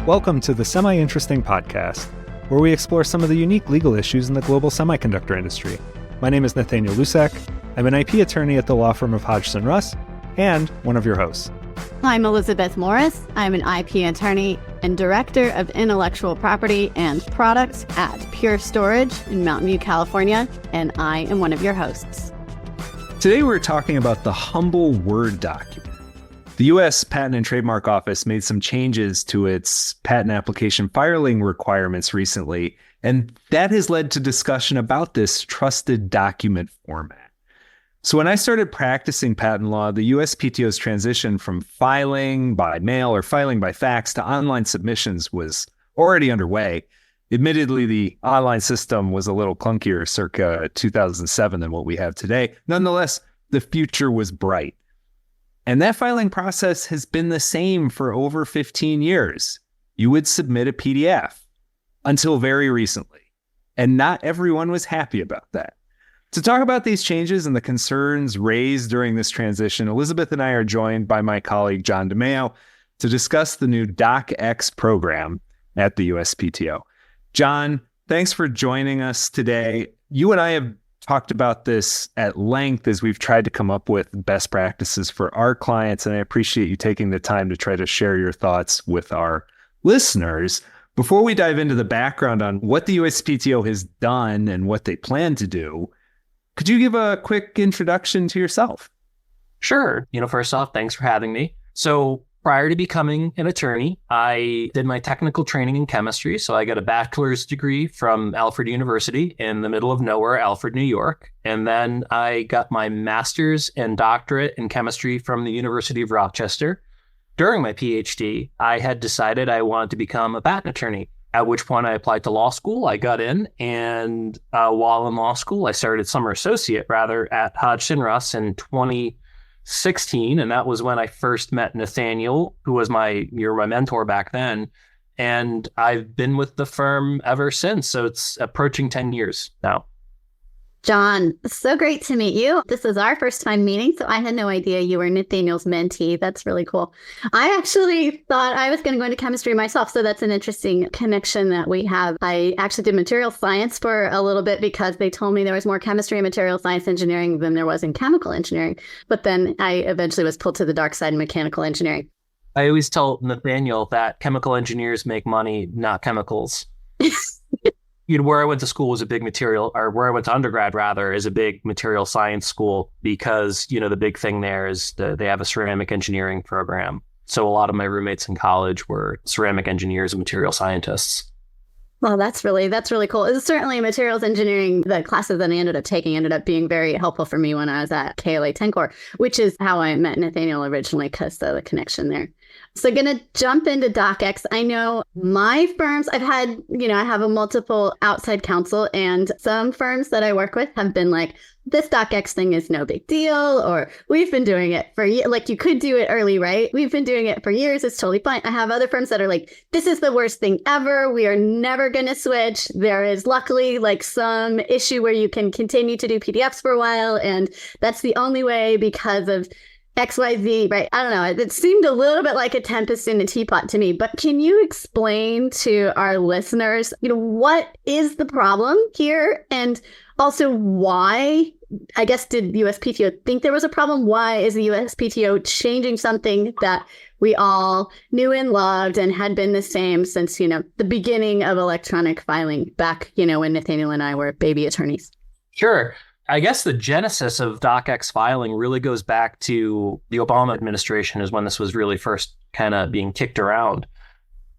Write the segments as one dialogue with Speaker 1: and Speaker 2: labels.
Speaker 1: Welcome to the Semi-Interesting Podcast, where we explore some of the unique legal issues in the global semiconductor industry. My name is Nathaniel and Elizabeth. I'm an IP attorney at the law firm of Hodgson Russ, and one of your hosts.
Speaker 2: I'm Elizabeth Morris. I'm an IP attorney and director of intellectual property and products at Pure Storage in Mountain View, California, and I am one of your hosts.
Speaker 1: Today we're talking about the humble Word document. The U.S. Patent and Trademark Office made some changes to its patent application filing requirements recently, and that has led to discussion about this trusted document format. So when I started practicing patent law, the USPTO's transition from filing by mail or filing by fax to online submissions was already underway. Admittedly, the online system was a little clunkier circa 2007 than what we have today. Nonetheless, the future was bright. And that filing process has been the same for over 15 years. You would submit a PDF until very recently. And not everyone was happy about that. To talk about these changes and the concerns raised during this transition, Elizabeth and I are joined by my colleague, John DiMaio, to discuss the new DOCX program at the USPTO. John, thanks for joining us today. You and I have talked about this at length as we've tried to come up with best practices for our clients, and I appreciate you taking the time to try to share your thoughts with our listeners. Before we dive into the background on what the USPTO has done and what they plan to do, could you give a quick introduction to yourself?
Speaker 3: Sure. First off, thanks for having me. So prior to becoming an attorney, I did my technical training in chemistry. So I got a bachelor's degree from Alfred University in the middle of nowhere, Alfred, New York. And then I got my master's and doctorate in chemistry from the University of Rochester. During my PhD, I had decided I wanted to become a patent attorney, at which point I applied to law school. I got in, and while in law school, I started summer associate at Hodgson Russ in 2016, and that was when I first met Nathaniel, who was my mentor back then, and I've been with the firm ever since, so it's approaching 10 years now.
Speaker 2: John, so great to meet you. This is our first time meeting, so I had no idea you were Nathaniel's mentee. That's really cool. I actually thought I was going to go into chemistry myself, so that's an interesting connection that we have. I actually did material science for a little bit because they told me there was more chemistry and material science engineering than there was in chemical engineering, but then I eventually was pulled to the dark side in mechanical engineering.
Speaker 3: I always tell Nathaniel that chemical engineers make money, not chemicals. Where I went to school was where I went to undergrad rather, is a big material science school because, the big thing there is they have a ceramic engineering program. So a lot of my roommates in college were ceramic engineers and material scientists.
Speaker 2: Well, that's really cool. It's certainly materials engineering. The classes that I ended up taking ended up being very helpful for me when I was at KLA 10 Core, which is how I met Nathaniel originally because of the connection there. So going to jump into DOCX. I know my firms, I have a multiple outside counsel, and some firms that I work with have been like, this DOCX thing is no big deal, or we've been doing it for years. Like, you could do it early, right? We've been doing it for years. It's totally fine. I have other firms that are like, this is the worst thing ever. We are never going to switch. There is luckily like some issue where you can continue to do PDFs for a while, and that's the only way because of XYZ, right? I don't know. It seemed a little bit like a tempest in a teapot to me, but can you explain to our listeners, what is the problem here? And also why, I guess, did USPTO think there was a problem? Why is the USPTO changing something that we all knew and loved and had been the same since, the beginning of electronic filing back, when Nathaniel and I were baby attorneys?
Speaker 3: Sure. I guess the genesis of DOCX filing really goes back to the Obama administration, is when this was really first kind of being kicked around.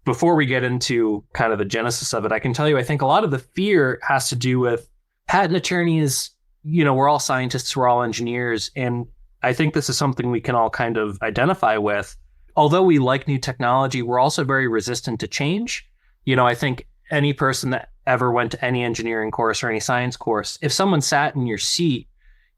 Speaker 3: Before we get into kind of the genesis of it, I can tell you, I think a lot of the fear has to do with patent attorneys. We're all scientists, we're all engineers. And I think this is something we can all kind of identify with. Although we like new technology, we're also very resistant to change. I think any person that ever went to any engineering course or any science course, if someone sat in your seat,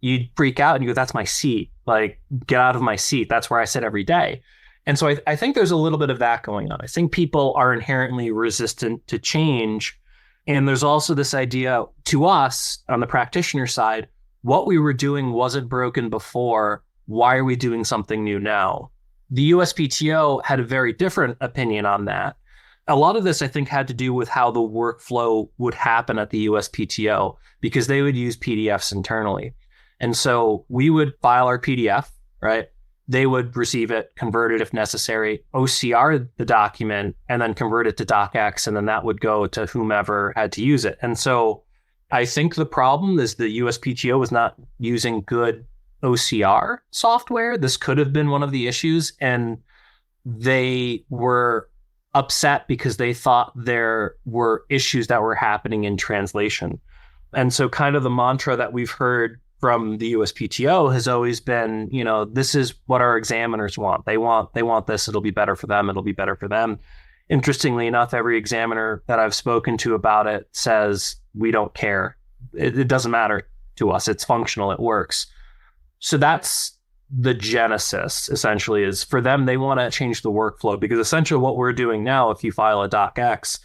Speaker 3: you'd freak out and you go, that's my seat. Like, get out of my seat. That's where I sit every day. And so I think there's a little bit of that going on. I think people are inherently resistant to change. And there's also this idea to us on the practitioner side, what we were doing wasn't broken before. Why are we doing something new now? The USPTO had a very different opinion on that. a lot of this, I think, had to do with how the workflow would happen at the USPTO, because they would use PDFs internally. And so we would file our PDF, right? They would receive it, convert it if necessary, OCR the document, and then convert it to DOCX, and then that would go to whomever had to use it. And so I think the problem is the USPTO was not using good OCR software. This could have been one of the issues, and they were upset because they thought there were issues that were happening in translation. And so kind of the mantra that we've heard from the USPTO has always been, this is what our examiners want. They want this. It'll be better for them. It'll be better for them. Interestingly enough, every examiner that I've spoken to about it says, we don't care. It doesn't matter to us. It's functional. It works. So that's the genesis, essentially, is for them, they want to change the workflow, because essentially what we're doing now, if you file a DOCX,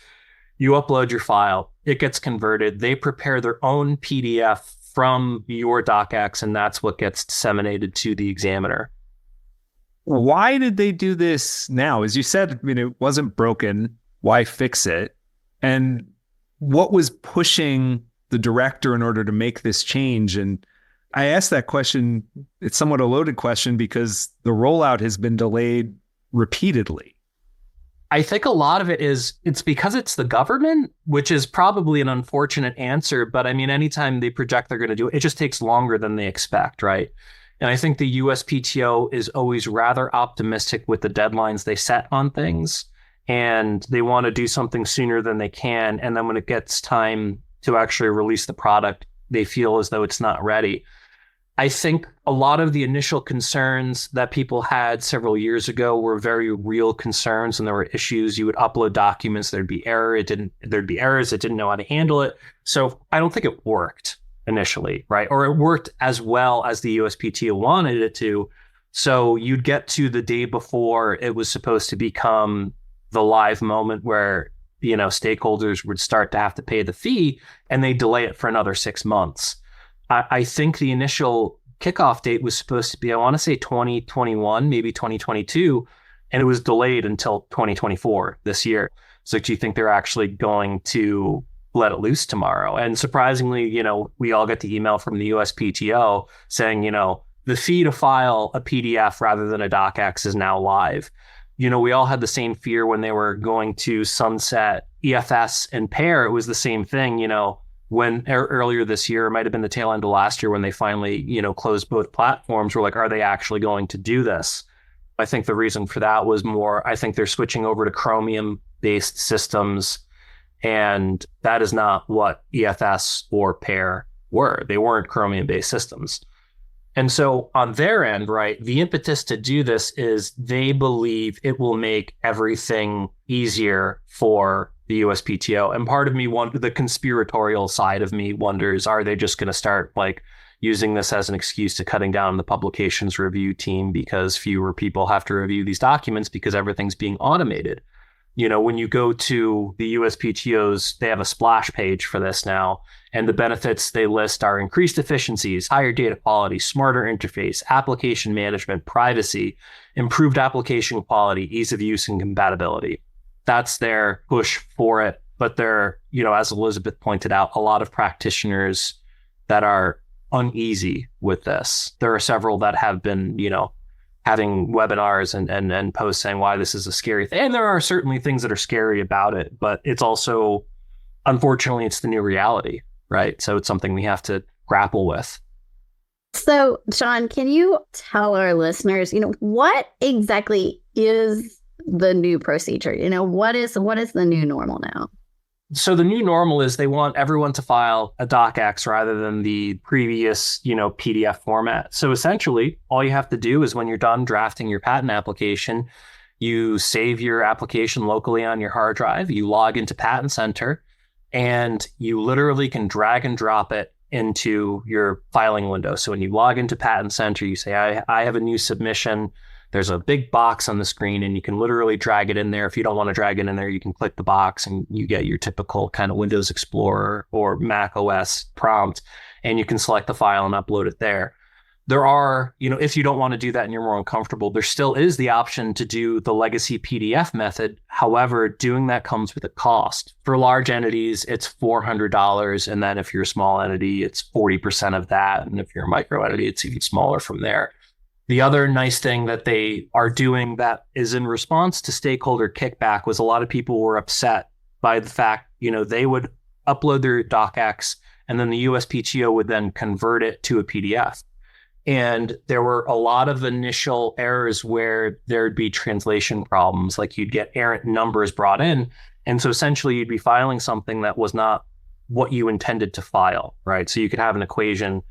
Speaker 3: you upload your file, it gets converted. They prepare their own PDF from your DOCX, and that's what gets disseminated to the examiner.
Speaker 1: Why did they do this now? As you said, it wasn't broken. Why fix it? And what was pushing the director in order to make this change? And I asked that question, it's somewhat a loaded question, because the rollout has been delayed repeatedly.
Speaker 3: I think a lot of it's because it's the government, which is probably an unfortunate answer. But I mean, anytime they project they're going to do it, it just takes longer than they expect, right? And I think the USPTO is always rather optimistic with the deadlines they set on things, and they want to do something sooner than they can. And then when it gets time to actually release the product, they feel as though it's not ready. I think a lot of the initial concerns that people had several years ago were very real concerns, and there were issues. You would upload documents, there'd be errors, it didn't know how to handle it. So I don't think it worked initially, right? Or it worked as well as the USPTO wanted it to. So you'd get to the day before it was supposed to become the live moment where, stakeholders would start to have to pay the fee, and they delay it for another 6 months. I think the initial kickoff date was supposed to be, I want to say 2021, maybe 2022, and it was delayed until 2024 this year. So do you think they're actually going to let it loose tomorrow? And surprisingly, we all get the email from the USPTO saying, the fee to file a PDF rather than a DOCX is now live. We all had the same fear when they were going to sunset EFS and PAIR. It was the same thing, when earlier this year, it might have been the tail end of last year when they finally, closed both platforms. We're like, are they actually going to do this? I think the reason for that was more, I think they're switching over to Chromium-based systems, and that is not what EFS or PAIR were. They weren't Chromium-based systems. And so on their end, right, the impetus to do this is they believe it will make everything easier for the USPTO. And part of me, the conspiratorial side of me wonders, are they just going to start using this as an excuse to cutting down the publications review team because fewer people have to review these documents because everything's being automated? When you go to the USPTO's, they have a splash page for this now, and the benefits they list are increased efficiencies, higher data quality, smarter interface, application management, privacy, improved application quality, ease of use, and compatibility. That's their push for it. But there, as Elizabeth pointed out, a lot of practitioners that are uneasy with this. There are several that have been, having webinars and posts saying why this is a scary thing. And there are certainly things that are scary about it, but it's also, unfortunately, it's the new reality, right? So it's something we have to grapple with.
Speaker 2: So, John, can you tell our listeners, what exactly is the new procedure? What is the new normal now?
Speaker 3: So the new normal is they want everyone to file a DOCX rather than the previous, PDF format. So essentially, all you have to do is when you're done drafting your patent application, you save your application locally on your hard drive, you log into Patent Center, and you literally can drag and drop it into your filing window. So when you log into Patent Center, you say, I have a new submission. There's a big box on the screen, and you can literally drag it in there. If you don't want to drag it in there, you can click the box and you get your typical kind of Windows Explorer or Mac OS prompt, and you can select the file and upload it there. There are, if you don't want to do that and you're more uncomfortable, there still is the option to do the legacy PDF method. However, doing that comes with a cost. For large entities, it's $400. And then if you're a small entity, it's 40% of that. And if you're a micro entity, it's even smaller from there. The other nice thing that they are doing that is in response to stakeholder kickback was a lot of people were upset by the fact, they would upload their DOCX and then the USPTO would then convert it to a PDF. And there were a lot of initial errors where there'd be translation problems, like you'd get errant numbers brought in. And so essentially you'd be filing something that was not what you intended to file, right? So you could have an equation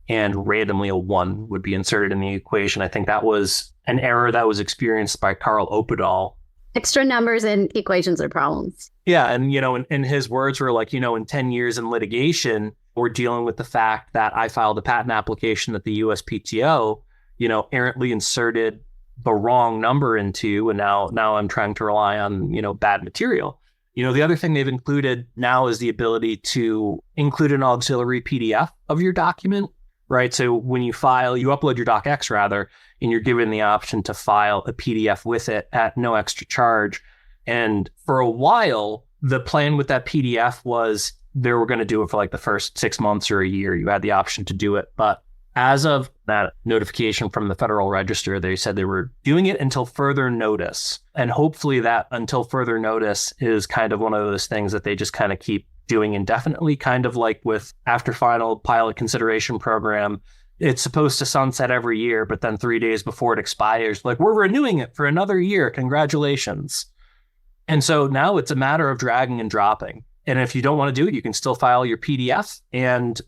Speaker 3: and randomly a 1 would be inserted in the equation. I think that was an error that was experienced by Carl Opedal.
Speaker 2: Extra numbers and equations are problems.
Speaker 3: Yeah. And, and his words were like, in 10 years in litigation, we're dealing with the fact that I filed a patent application that the USPTO, errantly inserted the wrong number into, and now I'm trying to rely on, bad material. The other thing they've included now is the ability to include an auxiliary PDF of your document, right? So when you upload your DOCX rather, and you're given the option to file a PDF with it at no extra charge. And for a while, the plan with that PDF was they were going to do it for like the first 6 months or a year. You had the option to do it. But as of that notification from the Federal Register, they said they were doing it until further notice. And hopefully that until further notice is kind of one of those things that they just kind of keep doing indefinitely, kind of like with after final pilot consideration program. It's supposed to sunset every year, but then 3 days before it expires, like, we're renewing it for another year. Congratulations. And so now it's a matter of dragging and dropping. And if you don't want to do it, you can still file your PDF and,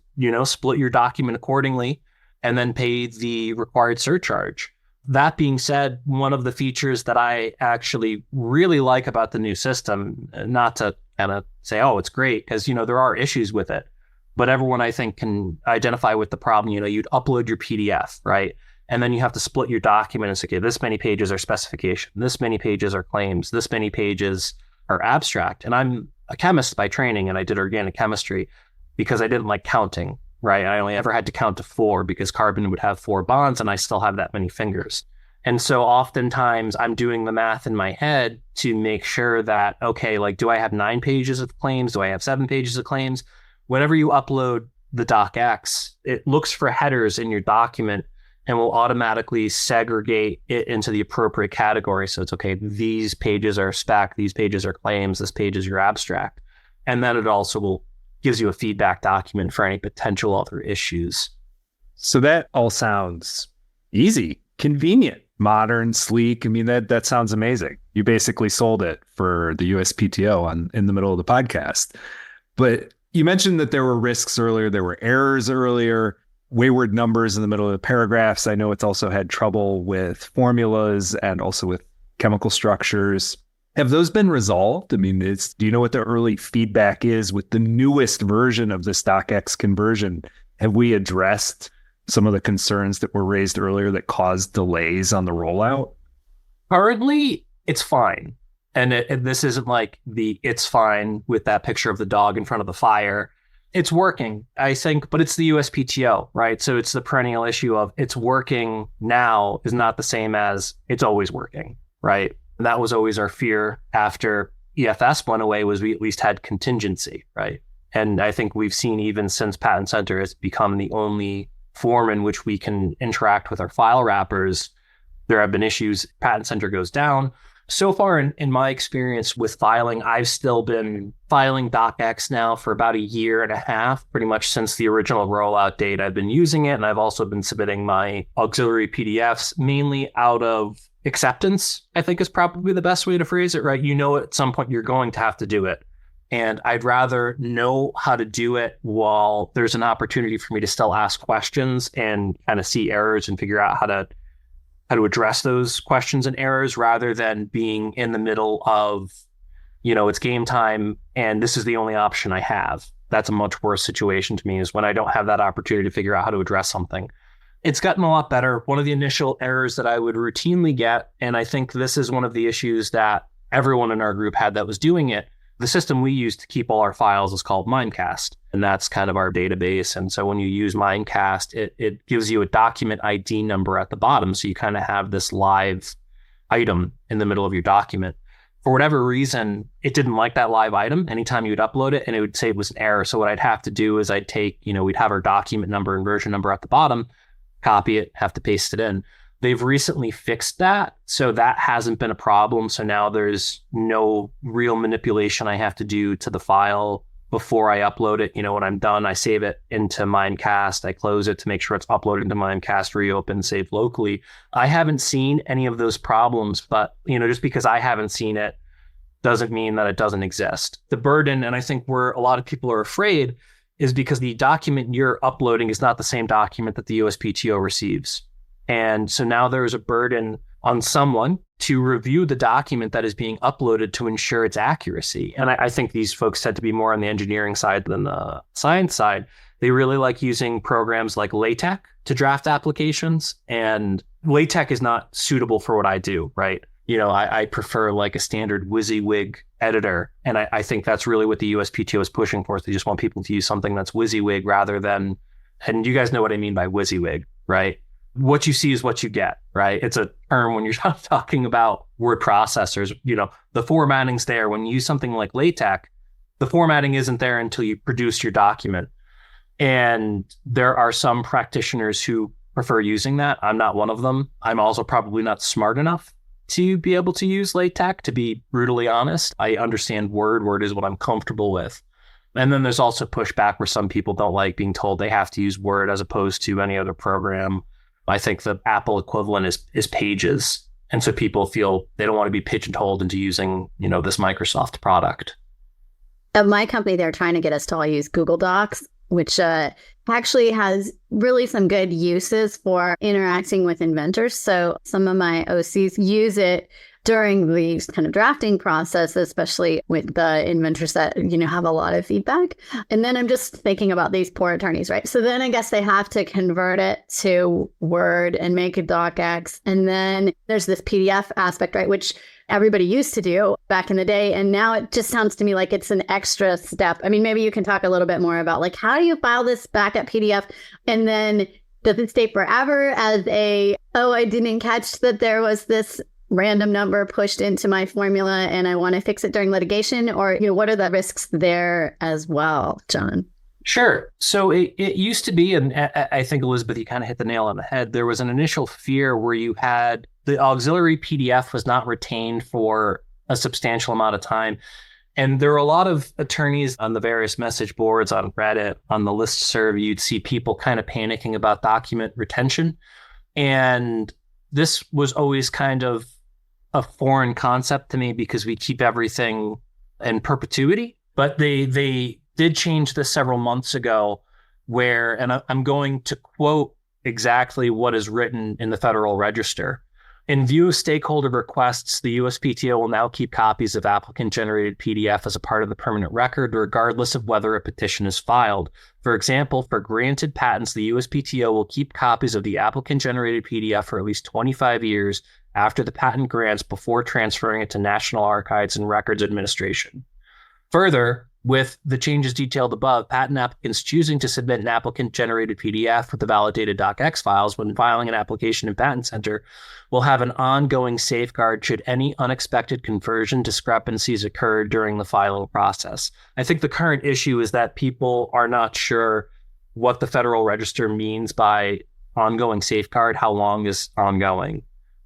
Speaker 3: split your document accordingly and then pay the required surcharge. That being said, one of the features that I actually really like about the new system, not to kind of say, oh, it's great, because, there are issues with it, but everyone I think can identify with the problem. You'd upload your PDF, right? And then you have to split your document and say, okay, this many pages are specification, this many pages are claims, this many pages are abstract. And I'm a chemist by training, and I did organic chemistry because I didn't like counting, right? I only ever had to count to 4 because carbon would have 4 bonds and I still have that many fingers. And so oftentimes I'm doing the math in my head to make sure that, okay, like, do I have 9 pages of claims? Do I have 7 pages of claims? Whenever you upload the DOCX, it looks for headers in your document and will automatically segregate it into the appropriate category. So it's okay, these pages are spec, these pages are claims, this page is your abstract. And then it also gives you a feedback document for any potential other issues.
Speaker 1: So that all sounds easy, convenient, modern, sleek. I mean, that sounds amazing. You basically sold it for the USPTO in the middle of the podcast. But you mentioned that there were risks earlier, there were errors earlier, wayward numbers in the middle of the paragraphs. I know it's also had trouble with formulas and also with chemical structures. Have those been resolved? I mean, do you know what the early feedback is with the newest version of this DOCX conversion? Have we addressed some of the concerns that were raised earlier that caused delays on the rollout?
Speaker 3: Currently, it's fine. And this isn't like it's fine with that picture of the dog in front of the fire. It's working, I think, but it's the USPTO, right? So it's the perennial issue of it's working now is not the same as it's always working, right? And that was always our fear after EFS went away, was we at least had contingency, right? And I think we've seen even since Patent Center has become the only form in which we can interact with our file wrappers, there have been issues. Patent Center goes down. So far in my experience with filing, I've still been filing DOCX now for about 1.5 years, pretty much since the original rollout date. I've been using it, and I've also been submitting my auxiliary PDFs mainly out of acceptance, I think is probably the best way to phrase it, right? At some point you're going to have to do it. And I'd rather know how to do it while there's an opportunity for me to still ask questions and kind of see errors and figure out how to address those questions and errors, rather than being in the middle of, it's game time and this is the only option I have. That's a much worse situation to me, is when I don't have that opportunity to figure out how to address something. It's gotten a lot better. One of the initial errors that I would routinely get, and I think this is one of the issues that everyone in our group had that was doing it, The system we use to keep all our files is called Mimecast, and that's kind of our database. And so when you use Mimecast, it gives you a document ID number at the bottom. So you kind of have this live item in the middle of your document. For whatever reason, it didn't like that live item anytime you would upload it, and it would say it was an error. So what I'd have to do is I'd take, we'd have our document number and version number at the bottom, copy it, have to paste it in. They've recently fixed that, so that hasn't been a problem. So now there's no real manipulation I have to do to the file before I upload it. When I'm done, I save it into Mimecast. I close it to make sure it's uploaded into Mimecast, reopen, save locally. I haven't seen any of those problems, but just because I haven't seen it doesn't mean that it doesn't exist. The burden, and I think where a lot of people are afraid, is because the document you're uploading is not the same document that the USPTO receives. And so now there's a burden on someone to review the document that is being uploaded to ensure its accuracy. And I think these folks tend to be more on the engineering side than the science side. They really like using programs like LaTeX to draft applications. And LaTeX is not suitable for what I do, right? I prefer like a standard WYSIWYG editor. And I think that's really what the USPTO is pushing for. They just want people to use something that's WYSIWYG rather than, and you guys know what I mean by WYSIWYG, right? What you see is what you get, right? It's a term when you're talking about word processors. The formatting's there. When you use something like LaTeX, the formatting isn't there until you produce your document. And there are some practitioners who prefer using that. I'm not one of them. I'm also probably not smart enough to be able to use LaTeX, to be brutally honest. I understand Word. Word is what I'm comfortable with. And then there's also pushback where some people don't like being told they have to use Word as opposed to any other program. I think the Apple equivalent is Pages. And so people feel they don't want to be pigeonholed into using, this Microsoft product.
Speaker 2: At my company, they're trying to get us to all use Google Docs, which actually has really some good uses for interacting with inventors. So some of my OCs use it during the kind of drafting process, especially with the inventors that, have a lot of feedback. And then I'm just thinking about these poor attorneys, right? So then I guess they have to convert it to Word and make a DOCX. And then there's this PDF aspect, right? Which everybody used to do back in the day. And now it just sounds to me like it's an extra step. I mean, maybe you can talk a little bit more about like, how do you file this backup PDF? And then does it stay forever as I didn't catch that there was this random number pushed into my formula and I want to fix it during litigation? Or, what are the risks there as well, John?
Speaker 3: Sure. So it used to be, and I think, Elizabeth, you kind of hit the nail on the head. There was an initial fear where you had the auxiliary PDF was not retained for a substantial amount of time. And there were a lot of attorneys on the various message boards, on Reddit, on the listserv. You'd see people kind of panicking about document retention. And this was always kind of a foreign concept to me because we keep everything in perpetuity. But they did change this several months ago where, and I'm going to quote exactly what is written in the Federal Register. In view of stakeholder requests, the USPTO will now keep copies of applicant-generated PDF as a part of the permanent record, regardless of whether a petition is filed. For example, for granted patents, the USPTO will keep copies of the applicant-generated PDF for at least 25 years after the patent grants before transferring it to National Archives and Records Administration. Further, with the changes detailed above, patent applicants choosing to submit an applicant-generated PDF with the validated DOCX files when filing an application in Patent Center will have an ongoing safeguard should any unexpected conversion discrepancies occur during the filing process. I think the current issue is that people are not sure what the Federal Register means by ongoing safeguard, how long is ongoing.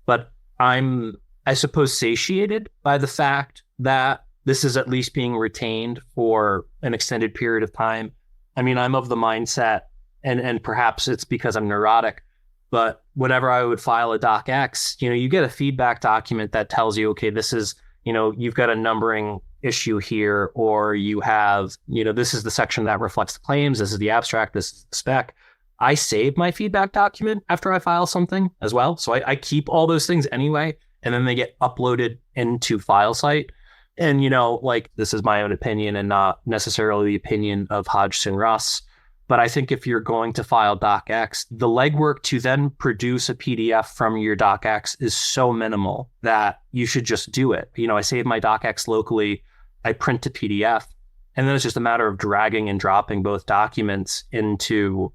Speaker 3: But I'm, I suppose, satiated by the fact that this is at least being retained for an extended period of time. I mean, I'm of the mindset, and perhaps it's because I'm neurotic, but whenever I would file a DOCX, you get a feedback document that tells you, okay, this is, you've got a numbering issue here, or you have, this is the section that reflects the claims, this is the abstract, this is the spec. I save my feedback document after I file something as well. So I keep all those things anyway, and then they get uploaded into FileSite. And, this is my own opinion and not necessarily the opinion of Hodgson Russ. But I think if you're going to file DOCX, the legwork to then produce a PDF from your DOCX is so minimal that you should just do it. I save my DOCX locally, I print to PDF, and then it's just a matter of dragging and dropping both documents into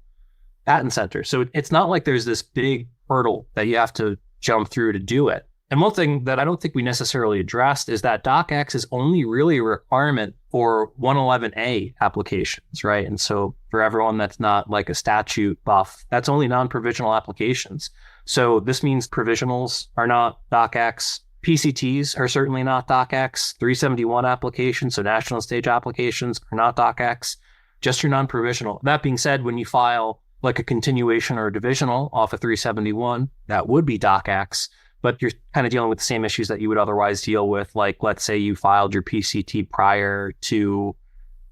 Speaker 3: Patent Center. So it's not like there's this big hurdle that you have to jump through to do it. And one thing that I don't think we necessarily addressed is that DOCX is only really a requirement for 111A applications, right? And so for everyone that's not like a statute buff, that's only non-provisional applications. So this means provisionals are not DOCX. PCTs are certainly not DOCX. 371 applications, so national stage applications, are not DOCX. Just your non-provisional. That being said, when you file like a continuation or a divisional off of 371, that would be DOCX. But you're kind of dealing with the same issues that you would otherwise deal with. Like, let's say you filed your PCT prior to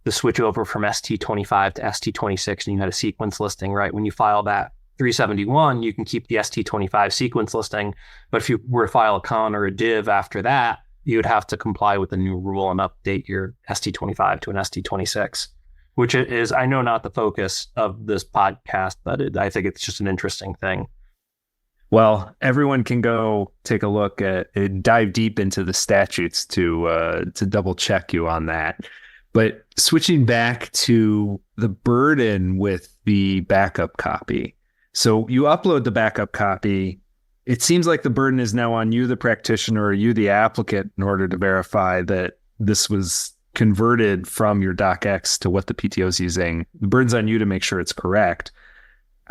Speaker 3: the switch over from ST25 to ST26 and you had a sequence listing, right? When you file that 371, you can keep the ST25 sequence listing. But if you were to file a con or a div after that, you would have to comply with the new rule and update your ST25 to an ST26, which is, I know, not the focus of this podcast, but I think it's just an interesting thing.
Speaker 1: Well, everyone can go take a look at it, dive deep into the statutes to double check you on that. But switching back to the burden with the backup copy. So you upload the backup copy. It seems like the burden is now on you, the practitioner, or you, the applicant, in order to verify that this was converted from your DOCX to what the PTO is using. The burden's on you to make sure it's correct.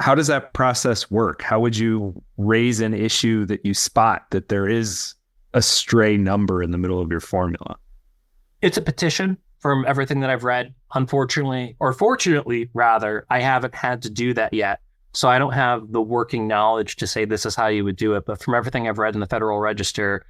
Speaker 1: How does that process work? How would you raise an issue that you spot that there is a stray number in the middle of your formula?
Speaker 3: It's a petition from everything that I've read. Unfortunately, or fortunately, rather, I haven't had to do that yet. So I don't have the working knowledge to say this is how you would do it. But from everything I've read in the Federal Register,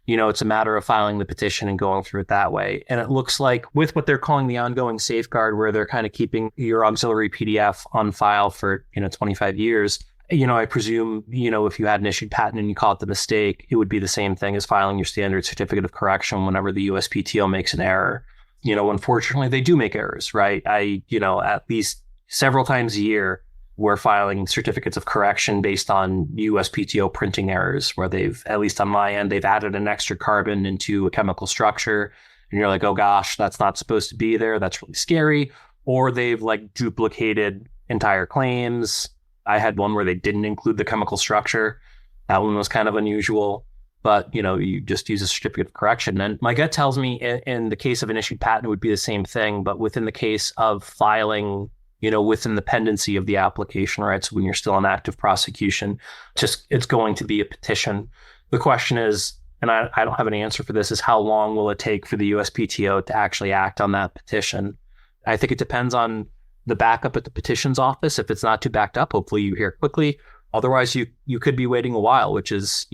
Speaker 3: it's a matter of filing the petition and going through it that way. And it looks like with what they're calling the ongoing safeguard, where they're kind of keeping your auxiliary PDF on file for, 25 years, I presume, if you had an issued patent and you caught the mistake, it would be the same thing as filing your standard certificate of correction whenever the USPTO makes an error. Unfortunately, they do make errors, right? At least several times a year, we're filing certificates of correction based on USPTO printing errors, where they've, at least on my end, they've added an extra carbon into a chemical structure. And you're like, oh gosh, that's not supposed to be there. That's really scary. Or they've like duplicated entire claims. I had one where they didn't include the chemical structure. That one was kind of unusual. But, you just use a certificate of correction. And my gut tells me in the case of an issued patent, it would be the same thing. But within the case of filing, within the pendency of the application, right? So when you're still in active prosecution, it's going to be a petition. The question is, and I don't have an answer for this, is how long will it take for the USPTO to actually act on that petition? I think it depends on the backup at the petitions office. If it's not too backed up, hopefully you hear quickly. Otherwise, you could be waiting a while, which is,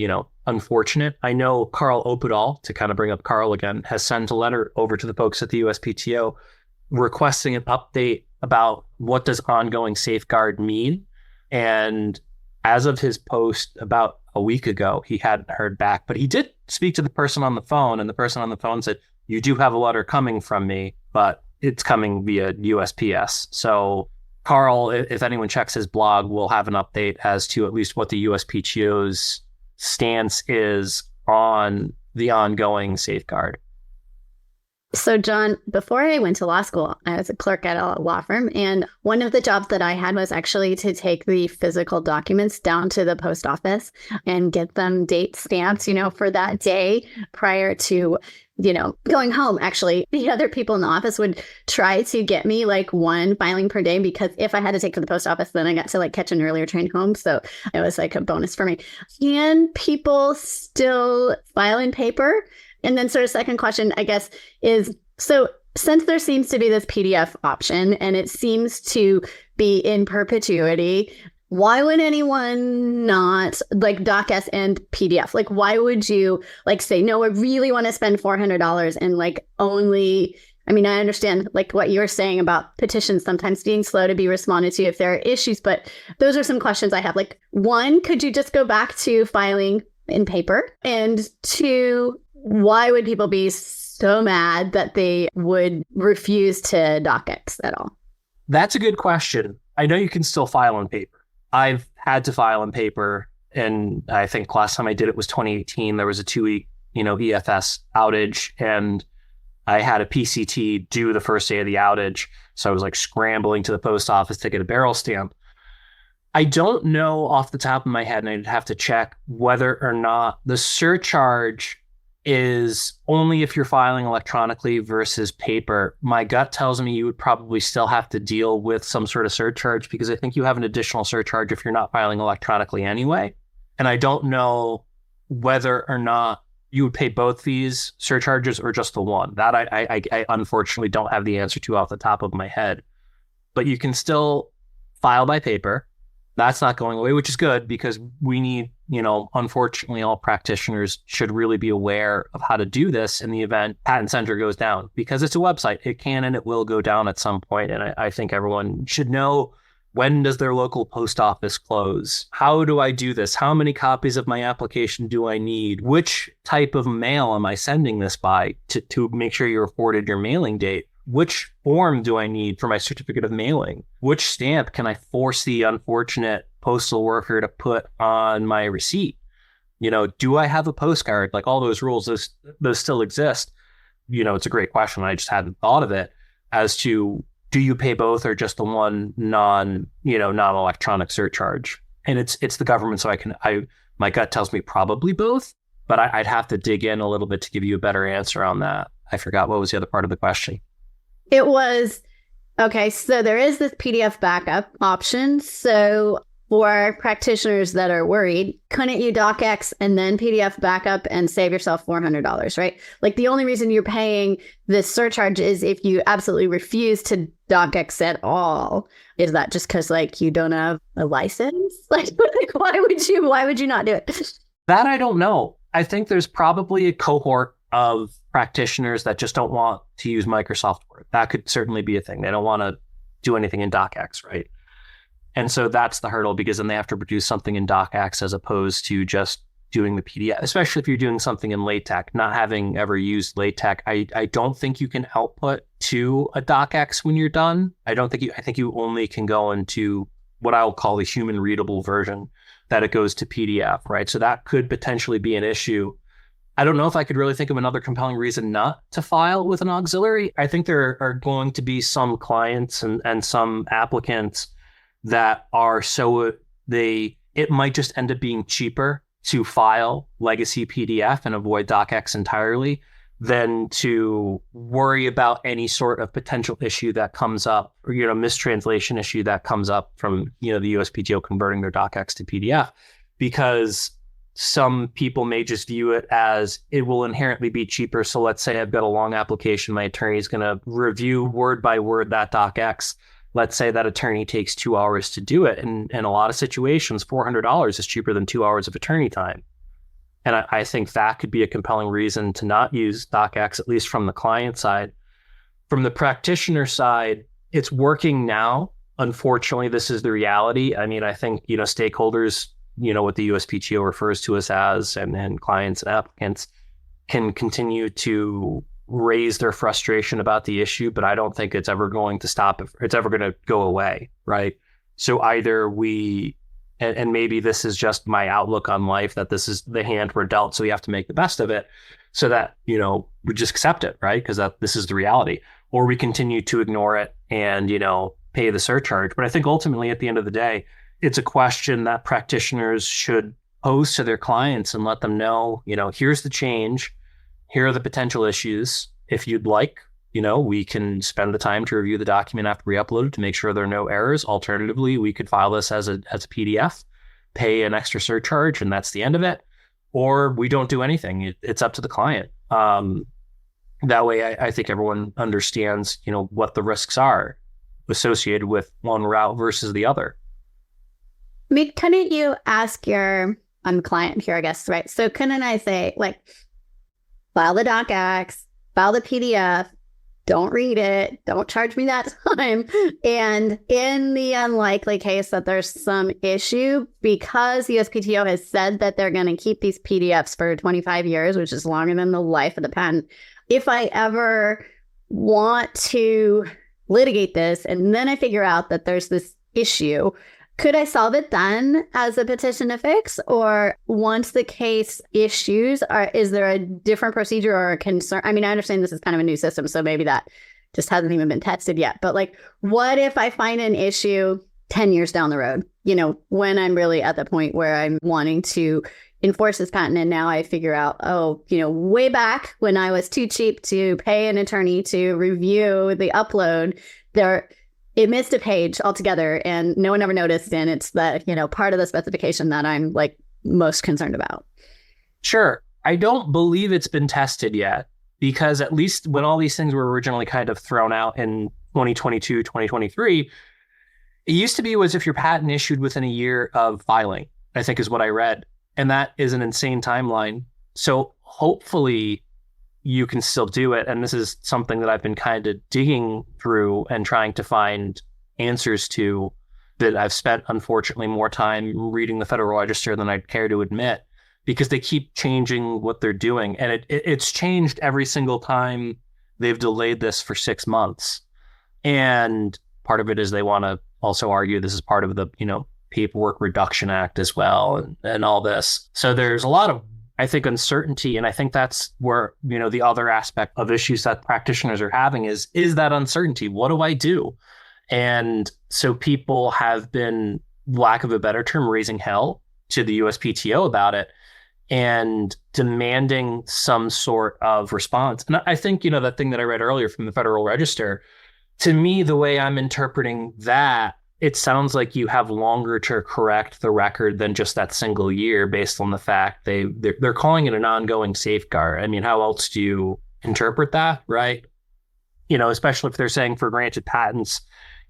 Speaker 3: unfortunate. I know Carl Opedal, to kind of bring up Carl again, has sent a letter over to the folks at the USPTO requesting an update about what does ongoing safeguard mean. And as of his post about a week ago, he hadn't heard back, but he did speak to the person on the phone, and the person on the phone said, you do have a letter coming from me, but it's coming via USPS. So Carl, if anyone checks his blog, will have an update as to at least what the USPTO's stance is on the ongoing safeguard.
Speaker 2: So, John, before I went to law school, I was a clerk at a law firm. And one of the jobs that I had was actually to take the physical documents down to the post office and get them date stamped, for that day prior to, going home. Actually, the other people in the office would try to get me like one filing per day, because if I had to take to the post office, then I got to like catch an earlier train home. So it was like a bonus for me. Can people still file in paper? And then sort of second question, I guess, is, so since there seems to be this PDF option and it seems to be in perpetuity, why would anyone not like DOCX and PDF? Like, why would you like say, no, I really want to spend $400 and like only, I mean, I understand like what you're saying about petitions sometimes being slow to be responded to if there are issues, but those are some questions I have. Like, one, could you just go back to filing in paper? And two, why would people be so mad that they would refuse to DOCX at all?
Speaker 3: That's a good question. I know you can still file in paper. I've had to file in paper, and I think last time I did it was 2018. There was a 2-week, EFS outage, and I had a PCT due the first day of the outage. So I was like scrambling to the post office to get a barrel stamp. I don't know off the top of my head, and I'd have to check whether or not the surcharge is only if you're filing electronically versus paper. My gut tells me you would probably still have to deal with some sort of surcharge, because I think you have an additional surcharge if you're not filing electronically anyway. And I don't know whether or not you would pay both these surcharges or just the one. That I unfortunately don't have the answer to off the top of my head. But you can still file by paper. That's not going away, which is good, because we need, unfortunately, all practitioners should really be aware of how to do this in the event Patent Center goes down, because it's a website. It can and it will go down at some point. And I think everyone should know, when does their local post office close? How do I do this? How many copies of my application do I need? Which type of mail am I sending this by to make sure you're afforded your mailing date? Which form do I need for my certificate of mailing? Which stamp can I force the unfortunate postal worker to put on my receipt? Do I have a postcard? Like, all those rules, those still exist. It's a great question. I just hadn't thought of it as to, do you pay both or just the one non-electronic surcharge? And it's the government, so my gut tells me probably both, but I'd have to dig in a little bit to give you a better answer on that. I forgot, what was the other part of the question?
Speaker 2: It was, okay, so there is this PDF backup option. So for practitioners that are worried, couldn't you DOCX and then PDF backup and save yourself $400, right? Like, the only reason you're paying this surcharge is if you absolutely refuse to DOCX at all. Is that just because, like, you don't have a license? Like why would you not do it?
Speaker 3: That I don't know. I think there's probably a cohort of practitioners that just don't want to use Microsoft Word. That could certainly be a thing. They don't want to do anything in DOCX, right? And so that's the hurdle, because then they have to produce something in DOCX as opposed to just doing the PDF, especially if you're doing something in LaTeX. Not having ever used LaTeX, I don't think you can output to a DOCX when you're done. I think you only can go into what I'll call the human readable version, that it goes to PDF, right? So that could potentially be an issue. I don't know if I could really think of another compelling reason not to file with an auxiliary. I think there are going to be some clients and some applicants that are it might just end up being cheaper to file legacy PDF and avoid DOCX entirely than to worry about any sort of potential issue that comes up, or mistranslation issue that comes up from the USPTO converting their DOCX to PDF, because some people may just view it as it will inherently be cheaper. So let's say I've got a long application, my attorney is going to review word by word that DOCX. Let's say that attorney takes 2 hours to do it. And in a lot of situations, $400 is cheaper than 2 hours of attorney time. And I think that could be a compelling reason to not use DOCX, at least from the client side. From the practitioner side, it's working now. Unfortunately, this is the reality. I mean, I think, stakeholders, what the USPTO refers to us as, and clients and applicants can continue to raise their frustration about the issue, but I don't think it's ever going to stop. It's ever going to go away, right? So either we, and maybe this is just my outlook on life, that this is the hand we're dealt, so we have to make the best of it, so that, we just accept it, right? Because this is the reality. Or we continue to ignore it and, pay the surcharge. But I think ultimately, at the end of the day, it's a question that practitioners should pose to their clients and let them know, here's the change. Here are the potential issues. If you'd like, we can spend the time to review the document after we upload it to make sure there are no errors. Alternatively, we could file this as a PDF, pay an extra surcharge, and that's the end of it. Or we don't do anything. It's up to the client. That way, I think everyone understands, what the risks are associated with one route versus the other.
Speaker 2: I mean, couldn't you ask I'm the client here, I guess, right? So couldn't I say, like, file the DOCX, file the PDF, don't read it, don't charge me that time. And in the unlikely case that there's some issue, because USPTO has said that they're going to keep these PDFs for 25 years, which is longer than the life of the patent, if I ever want to litigate this and then I figure out that there's this issue, Could I solve it then as a petition to fix? Or once the case issues, is there a different procedure or a concern? I mean, I understand this is kind of a new system, so maybe that just hasn't even been tested yet. But like, what if I find an issue 10 years down the road, when I'm really at the point where I'm wanting to enforce this patent, and now I figure out, way back when I was too cheap to pay an attorney to review the upload, it missed a page altogether and no one ever noticed. And it's the, part of the specification that I'm like most concerned about.
Speaker 3: Sure. I don't believe it's been tested yet, because at least when all these things were originally kind of thrown out in 2022, 2023, it used to be was if your patent issued within a year of filing, I think is what I read. And that is an insane timeline. So hopefully you can still do it. And this is something that I've been kind of digging through and trying to find answers to, that I've spent, unfortunately, more time reading the Federal Register than I'd care to admit, because they keep changing what they're doing. And it's changed every single time they've delayed this for 6 months. And part of it is they want to also argue this is part of the, Paperwork Reduction Act as well, and all this. So there's a lot of, I think, uncertainty. And I think that's where, the other aspect of issues that practitioners are having is that uncertainty. What do I do? And so people have been, lack of a better term, raising hell to the USPTO about it and demanding some sort of response. And I think, that thing that I read earlier from the Federal Register, to me, the way I'm interpreting that, it sounds like you have longer to correct the record than just that single year, based on the fact they're calling it an ongoing safeguard. I mean, how else do you interpret that, right? Especially if they're saying for granted patents,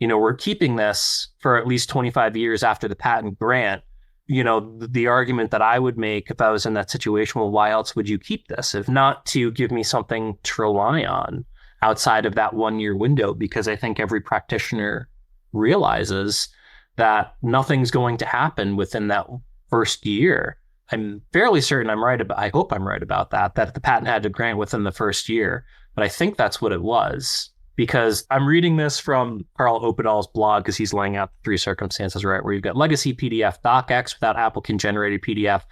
Speaker 3: we're keeping this for at least 25 years after the patent grant. The argument that I would make if I was in that situation, well, why else would you keep this if not to give me something to rely on outside of that 1 year window? Because I think every practitioner realizes that nothing's going to happen within that first year. I'm fairly certain I hope I'm right about that the patent had to grant within the first year. But I think that's what it was, because I'm reading this from Carl Opedal's blog, because he's laying out 3 circumstances, right, where you've got legacy PDF, DOCX without applicant-generated PDF,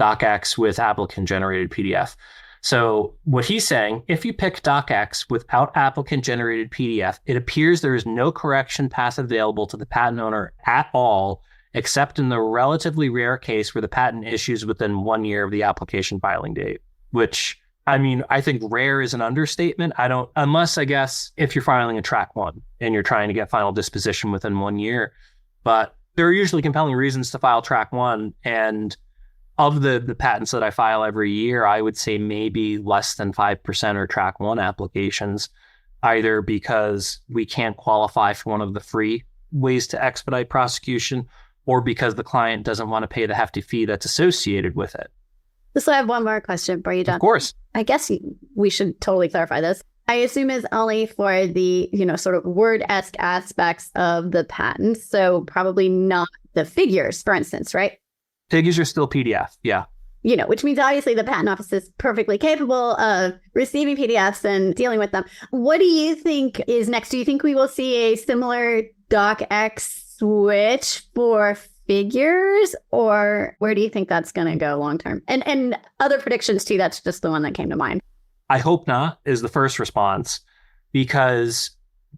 Speaker 3: DOCX with applicant-generated PDF. So what he's saying, if you pick DOCX without applicant-generated PDF, it appears there is no correction path available to the patent owner at all, except in the relatively rare case where the patent issues within 1 year of the application filing date, which, I mean, I think rare is an understatement. Unless, I guess, if you're filing a track 1 and you're trying to get final disposition within 1 year. But there are usually compelling reasons to file track 1, and of the patents that I file every year, I would say maybe less than 5% are track 1 applications, either because we can't qualify for one of the free ways to expedite prosecution, or because the client doesn't want to pay the hefty fee that's associated with it.
Speaker 2: So I have one more question for you, John.
Speaker 3: Of course.
Speaker 2: I guess we should totally clarify this. I assume it's only for the, sort of word-esque aspects of the patent. So probably not the figures, for instance, right?
Speaker 3: Figures are still PDF, yeah.
Speaker 2: Which means obviously the patent office is perfectly capable of receiving PDFs and dealing with them. What do you think is next? Do you think we will see a similar DOCX switch for figures, or where do you think that's going to go long term? And other predictions too, that's just the one that came to mind.
Speaker 3: I hope not is the first response, because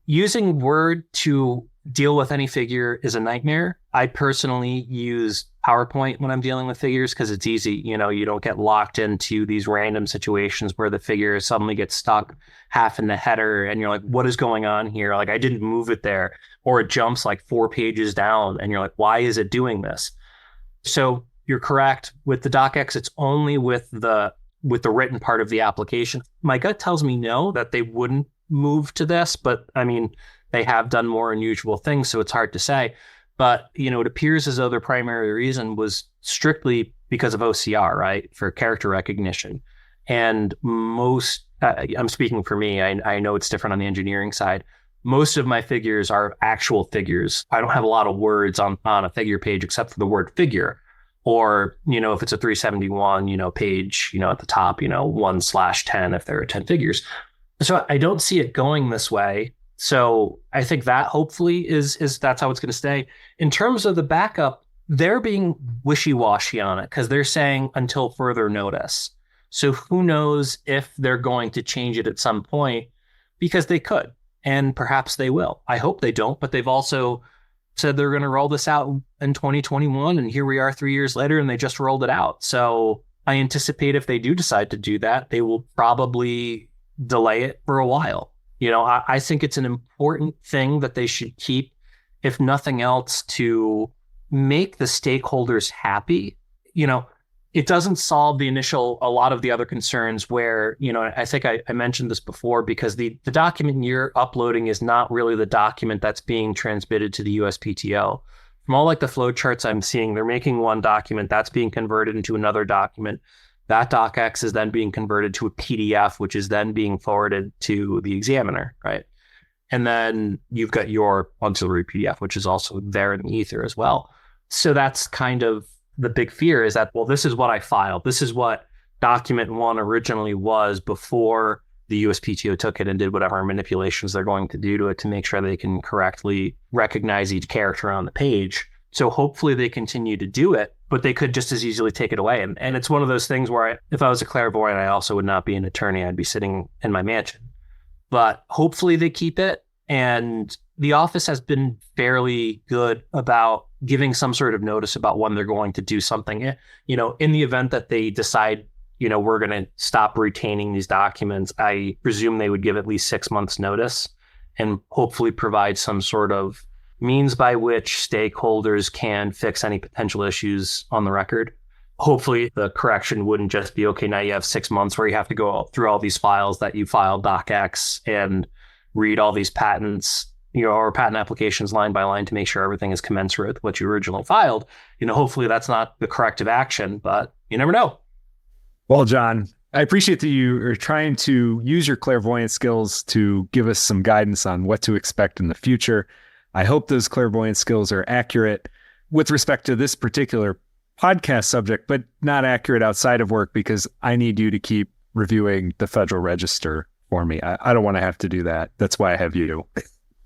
Speaker 3: using Word to deal with any figure is a nightmare. I personally use PowerPoint when I'm dealing with figures because it's easy. You don't get locked into these random situations where the figure suddenly gets stuck half in the header and you're like, what is going on here? Like, I didn't move it there, or it jumps like 4 pages down and you're like, why is it doing this? So you're correct. With the DOCX, it's only with the written part of the application. My gut tells me no, that they wouldn't move to this, but I mean, they have done more unusual things, so it's hard to say. But, it appears as though their primary reason was strictly because of OCR, right, for character recognition. And most, I'm speaking for me, I know it's different on the engineering side. Most of my figures are actual figures. I don't have a lot of words on a figure page except for the word figure. Or, if it's a 371, page, at the top, 1/10 if there are 10 figures. So I don't see it going this way. So I think that hopefully is that's how it's going to stay. In terms of the backup, they're being wishy-washy on it because they're saying until further notice. So who knows if they're going to change it at some point, because they could, and perhaps they will. I hope they don't, but they've also said they're going to roll this out in 2021, and here we are 3 years later, and they just rolled it out. So I anticipate if they do decide to do that, they will probably delay it for a while. I think it's an important thing that they should keep, if nothing else, to make the stakeholders happy. It doesn't solve a lot of the other concerns where, I think I mentioned this before, because the document you're uploading is not really the document that's being transmitted to the USPTO. From all the flow charts I'm seeing, they're making one document that's being converted into another document. That DOCX is then being converted to a PDF, which is then being forwarded to the examiner, right? And then you've got your auxiliary PDF, which is also there in the ether as well. So that's kind of the big fear, is that, well, this is what I filed. This is what document one originally was before the USPTO took it and did whatever manipulations they're going to do to it to make sure they can correctly recognize each character on the page. So hopefully they continue to do it, but they could just as easily take it away. And it's one of those things where if I was a clairvoyant, I also would not be an attorney. I'd be sitting in my mansion. But hopefully they keep it. And the office has been fairly good about giving some sort of notice about when they're going to do something. In the event that they decide, we're going to stop retaining these documents, I presume they would give at least 6 months notice and hopefully provide some sort of means by which stakeholders can fix any potential issues on the record. Hopefully the correction wouldn't just be, okay, now you have 6 months where you have to go through all these files that you filed DOCX and read all these patents, or patent applications line by line to make sure everything is commensurate with what you originally filed. Hopefully that's not the corrective action, but you never know.
Speaker 1: Well, John, I appreciate that you are trying to use your clairvoyant skills to give us some guidance on what to expect in the future. I hope those clairvoyant skills are accurate with respect to this particular podcast subject, but not accurate outside of work, because I need you to keep reviewing the Federal Register for me. I don't want to have to do that. That's why I have you.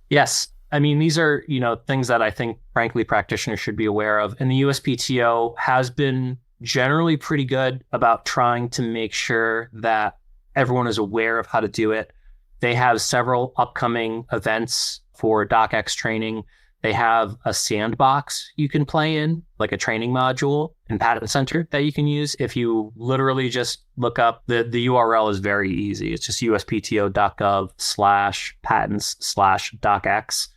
Speaker 3: Yes. I mean, these are, things that I think, frankly, practitioners should be aware of. And the USPTO has been generally pretty good about trying to make sure that everyone is aware of how to do it. They have several upcoming events for DOCX training. They have a sandbox you can play in, like a training module in Patent Center that you can use. If you literally just look up, the URL is very easy. It's just uspto.gov/patents/DOCX.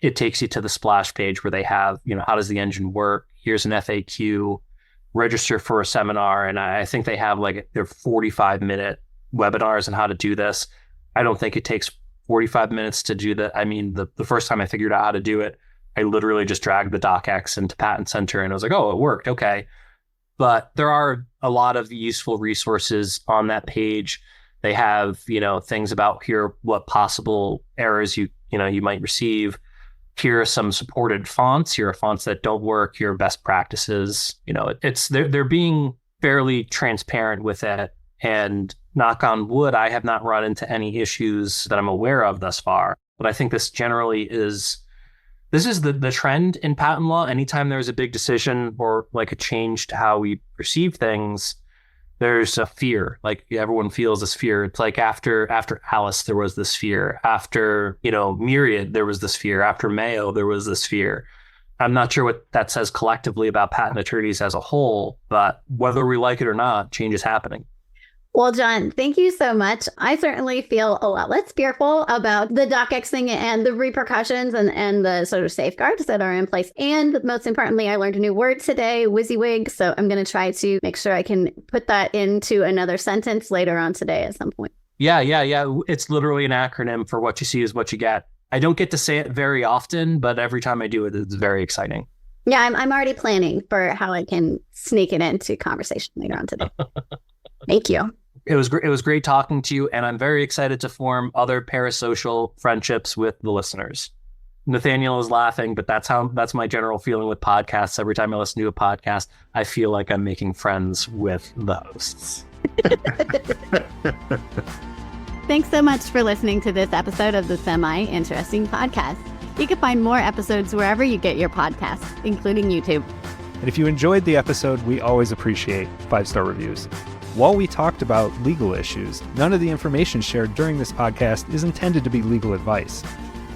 Speaker 3: It takes you to the splash page where they have, how does the engine work? Here's an FAQ, register for a seminar. And I think they have their 45-minute webinars on how to do this. I don't think it takes 45 minutes to do that. I mean, the first time I figured out how to do it, I literally just dragged the DOCX into Patent Center and I was like, oh, it worked. Okay. But there are a lot of useful resources on that page. They have, things about here, what possible errors you might receive. Here are some supported fonts. Here are fonts that don't work. Here are best practices. They're being fairly transparent with it. And knock on wood, I have not run into any issues that I'm aware of thus far. But I think this generally is the trend in patent law. Anytime there's a big decision or a change to how we perceive things, there's a fear. Everyone feels this fear. It's after Alice, there was this fear. After, Myriad, there was this fear. After Mayo, there was this fear. I'm not sure what that says collectively about patent attorneys as a whole, but whether we like it or not, change is happening.
Speaker 2: Well, John, thank you so much. I certainly feel a lot less fearful about the DOCX thing and the repercussions and the sort of safeguards that are in place. And most importantly, I learned a new word today, WYSIWYG. So I'm going to try to make sure I can put that into another sentence later on today at some point.
Speaker 3: Yeah. It's literally an acronym for what you see is what you get. I don't get to say it very often, but every time I do it, it's very exciting.
Speaker 2: Yeah, I'm already planning for how I can sneak it into conversation later on today. Thank you.
Speaker 3: It was great talking to you, and I'm very excited to form other parasocial friendships with the listeners. Nathaniel is laughing, but that's my general feeling with podcasts. Every time I listen to a podcast, I feel like I'm making friends with the hosts.
Speaker 2: Thanks so much for listening to this episode of the Semi-Interesting Podcast. You can find more episodes wherever you get your podcasts, including YouTube.
Speaker 1: And if you enjoyed the episode, we always appreciate 5-star reviews. While we talked about legal issues, none of the information shared during this podcast is intended to be legal advice.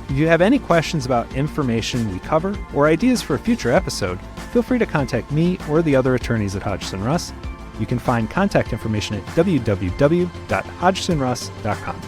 Speaker 1: If you have any questions about information we cover or ideas for a future episode, feel free to contact me or the other attorneys at Hodgson Russ. You can find contact information at www.hodgsonruss.com.